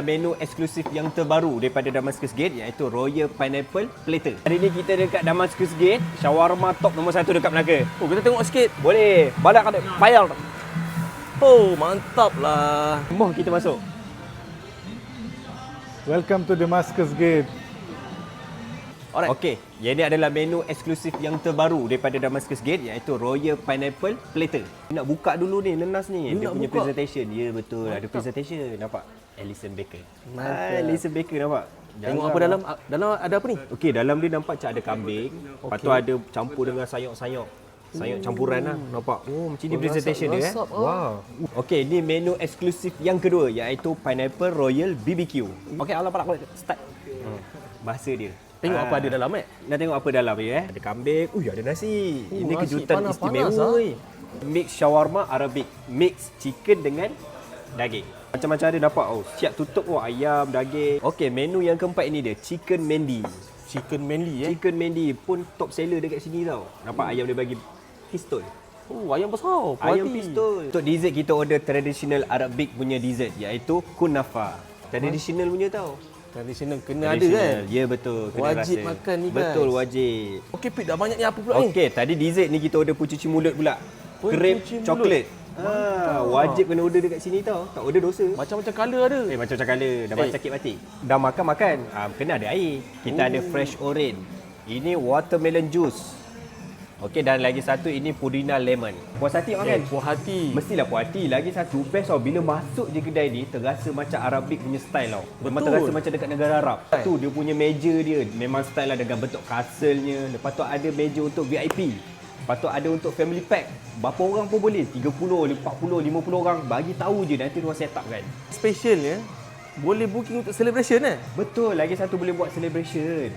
Menu eksklusif yang terbaru daripada Damascus Gate iaitu Royal Pineapple Platter. Hari ni kita dekat Damascus Gate, shawarma top nombor 1 dekat Melaka. Oh, kita tengok sikit. Boleh, balak ada payal. Oh, mantap lah. Moh kita masuk. Welcome to Damascus Gate. Alright. Okey, yang ini adalah menu eksklusif yang terbaru daripada Damascus Gate iaitu Royal Pineapple Platter. Nak buka dulu ni, nenas ni. Dia nak punya buka? presentation. Ya betul, ada Mantap. presentation. Nampak? Alison Baker. Mantap. Alison Baker nampak? Tengok apa dalam. Dalam ada apa ni? Okey, dalam dia nampak macam ada kambing. Lepas tu ada campur dengan sayur-sayur. Sayur campuran lah. Nampak? Oh, macam ni Oh, presentation dia. rasap, Wow. Okey, ni menu eksklusif yang kedua iaitu Pineapple Royal BBQ. Okey, Allah palak start. Bahasa dia. Tengok apa ada dalam Nak tengok apa dalam dia Ada kambing. Ada nasi. Ini nasi kejutan panas-panas, istimewa. Mix shawarma Arabic. Mix chicken dengan daging. Macam-macam ada dapat. Oh, siap tutup ayam, daging. Okey, menu yang keempat ini dia chicken mendi. Chicken manly Chicken mendi pun top seller dekat sini tau. Nampak ayam dia bagi pistol. Oh, ayam besar. Ayam pistol. Untuk dessert kita order traditional Arabic punya dessert iaitu kunafa. Traditional punya tau. Tradisional kena ada kan? Ya betul, kena Wajib rasa. makan ni, guys. Betul, wajib. Okey, Pit, dah banyak ni apa pula ni? Okey, tadi dessert ni kita order pencuci mulut pula. Krep Pencuci mulut. coklat. Wajib kena order dekat sini tau. Tak order dosa. Macam-macam colour ada. Macam-macam colour. Dah baca cakap batik. Dah makan. Kena ada air. Kita ada fresh orange. Ini watermelon juice. Okey, dan lagi satu ini pudina lemon. Puas hati makan? Puas hati. Mestilah puas hati. Lagi satu, best tau. Bila masuk je kedai ni, terasa macam Arabic punya style tau. Memang Betul. terasa macam dekat negara Arab. Tu dia punya meja dia. Memang style lah dengan bentuk castle-nya. Lepas tu ada meja untuk VIP. Lepas tu ada untuk family pack. Berapa orang pun boleh. 30, 40, 50 orang. Bagi tahu je nanti dia set up kan. Special ya. Boleh booking untuk celebration Betul, lagi satu boleh buat celebration.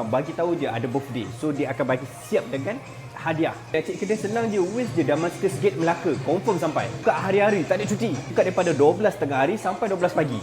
Bagi tahu je ada birthday. So dia akan bagi siap dengan hadiah. Cik kedai senang je, waste je Damascus Gate Melaka. Confirm sampai. Buka hari-hari, tak ada cuti. Buka daripada 12 tengah hari sampai 12 pagi.